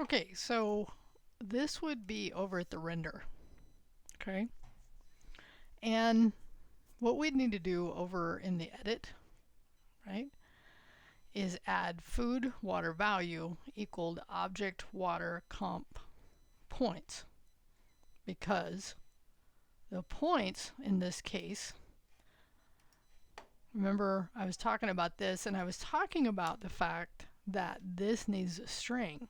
Okay, so this would be over at the render. Okay. And what we'd need to do over in the edit, right, is add food water value equaled object water comp points, because the points in this case, remember I was talking about this and I was talking about the fact that this needs a string.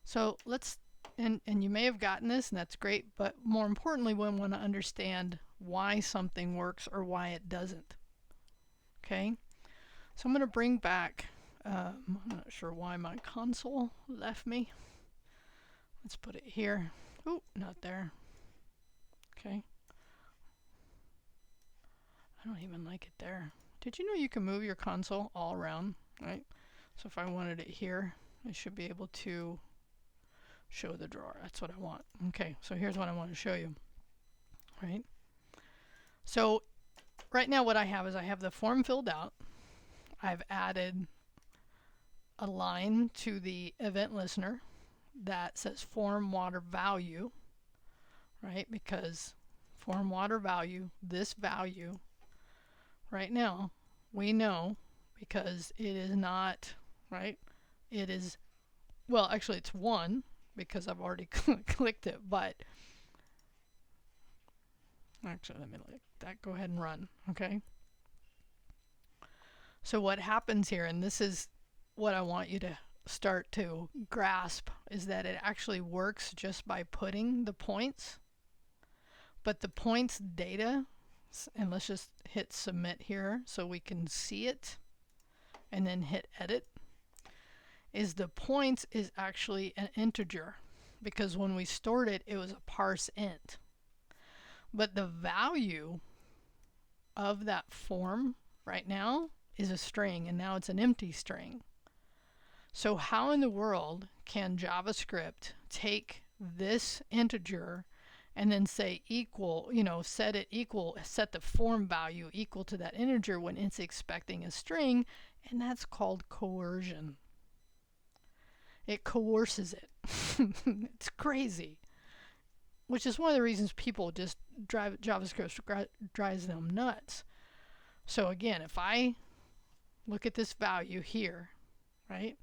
So let's, and you may have gotten this and that's great, but more importantly we want to understand why something works or why it doesn't. Okay, so I'm going to bring back, I'm not sure why my console left me. Let's put it here. Oh, not there. Okay. I don't even like it there. Did you know you can move your console all around, right? So if I wanted it here, I should be able to show the drawer. That's what I want. Okay, so here's what I want to show you, right? So right now what I have is I have the form filled out. I've added a line to the event listener that says form water value, right? Because form water value, this value right now, we know because it is not, right? It is, well, actually it's 1 because I've already clicked it, but actually let me let that go ahead and run, okay? So what happens here, and this is what I want you to start to grasp, is that it actually works just by putting the points, but the points data, and let's just hit submit here so we can see it and then hit edit, is the points is actually an integer, because when we stored it, it was a parse int. But the value of that form right now is a string, and now it's an empty string. So how in the world can JavaScript take this integer and then say equal, set it equal, set the form value equal to that integer when it's expecting a string? And that's called coercion. It coerces it. It's crazy. Which is one of the reasons people just JavaScript drives them nuts. So again, if I look at this value here, right,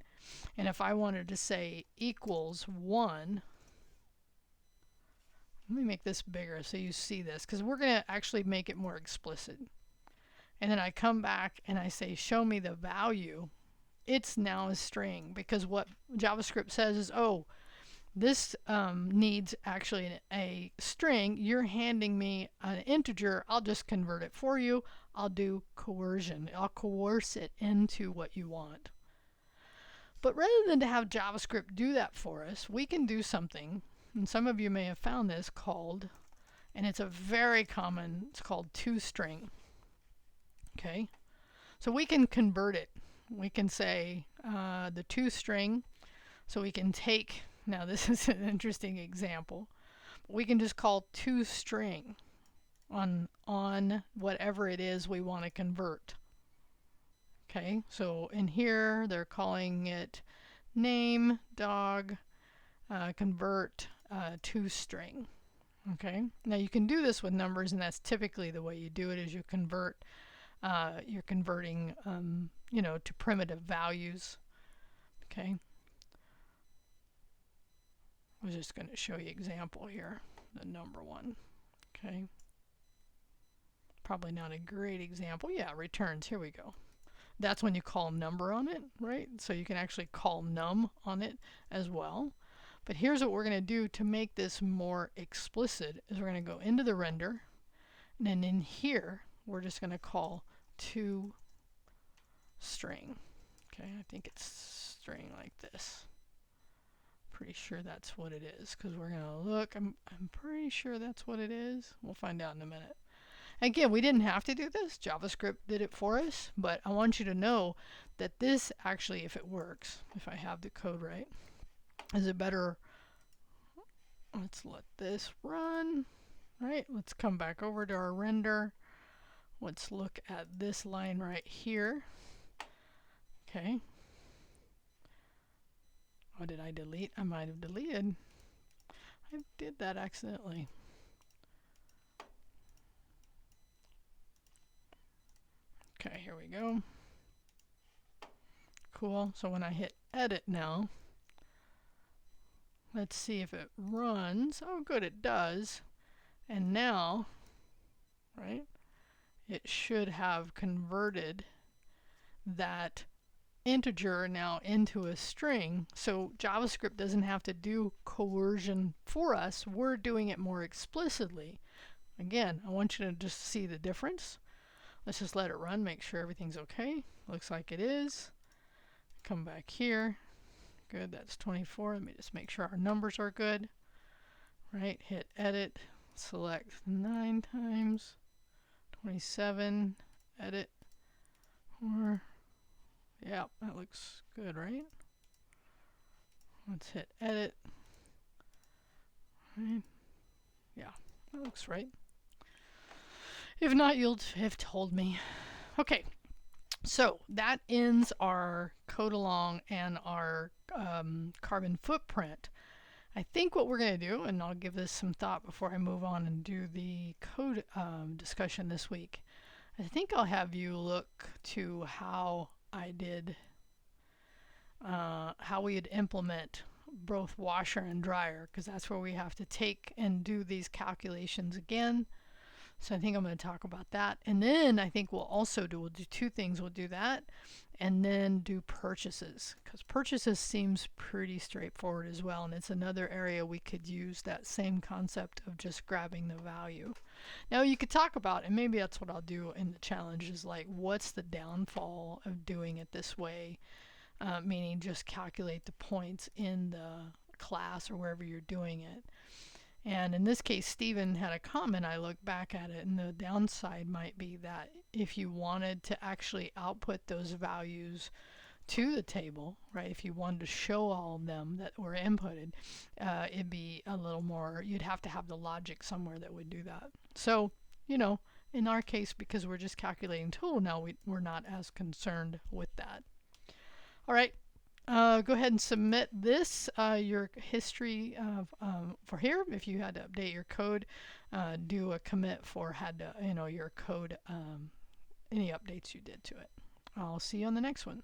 and if I wanted to say equals 1, let me make this bigger so you see this, because we're going to actually make it more explicit. And then I come back and I say show me the value. It's now a string, because what JavaScript says is, oh, this needs actually a string. You're handing me an integer. I'll just convert it for you. I'll do coercion. I'll coerce it into what you want. But rather than to have JavaScript do that for us, we can do something, and some of you may have found this, called, and it's a very common, it's called toString. Okay, so we can convert it. We can say the toString, so we can take, now this is an interesting example, we can just call toString on whatever it is we want to convert. Okay, so in here they're calling it name dog convert toString. Okay, now you can do this with numbers, and that's typically the way you do it, is you convert, you're converting to primitive values. Okay, I was just going to show you example here, the number one. Okay, probably not a great example. Yeah, returns, here we go. That's when you call number on it, right? So you can actually call num on it as well. But here's what we're going to do to make this more explicit, is we're going to go into the render, and then in here we're just going to call toString. Okay, I think it's string like this. Pretty sure that's what it is, because we're going to look. I'm pretty sure that's what it is. We'll find out in a minute. Again, we didn't have to do this. JavaScript did it for us, but I want you to know that this actually, if it works, if I have the code right, is a better, let's let this run, right? Let's come back over to our render. Let's look at this line right here. Okay. Oh, did I delete? I might have deleted. I did that accidentally. Okay, here we go. Cool. So when I hit edit now, let's see if it runs. Oh, good, it does. And now, right, it should have converted that integer now into a string. So JavaScript doesn't have to do coercion for us. We're doing it more explicitly. Again, I want you to just see the difference. Let's just let it run, make sure everything's okay. Looks like it is. Come back here. Good, that's 24. Let me just make sure our numbers are good. Right, hit edit, select 9 times, 27, edit, or, yeah, that looks good, right? Let's hit edit. Right. Yeah, that looks right. If not, you'll have told me. Okay, so that ends our code along and our carbon footprint. I think what we're going to do, and I'll give this some thought before I move on and do the code discussion this week, I think I'll have you look to how I did, how we would implement both washer and dryer, because that's where we have to take and do these calculations again. So I think I'm going to talk about that. And then I think we'll do two things. We'll do that and then do purchases, because purchases seems pretty straightforward as well. And it's another area we could use that same concept of just grabbing the value. Now you could talk about, and maybe that's what I'll do in the challenge, is like, what's the downfall of doing it this way? Meaning just calculate the points in the class or wherever you're doing it. And in this case, Stephen had a comment. I looked back at it, and the downside might be that if you wanted to actually output those values to the table, right, if you wanted to show all of them that were inputted, it'd be a little more, you'd have to have the logic somewhere that would do that. So, you know, in our case, because we're just calculating total now, we're not as concerned with that. All right. Go ahead and submit this, your history of, for here. If you had to update your code, do a commit for your code, any updates you did to it. I'll see you on the next one.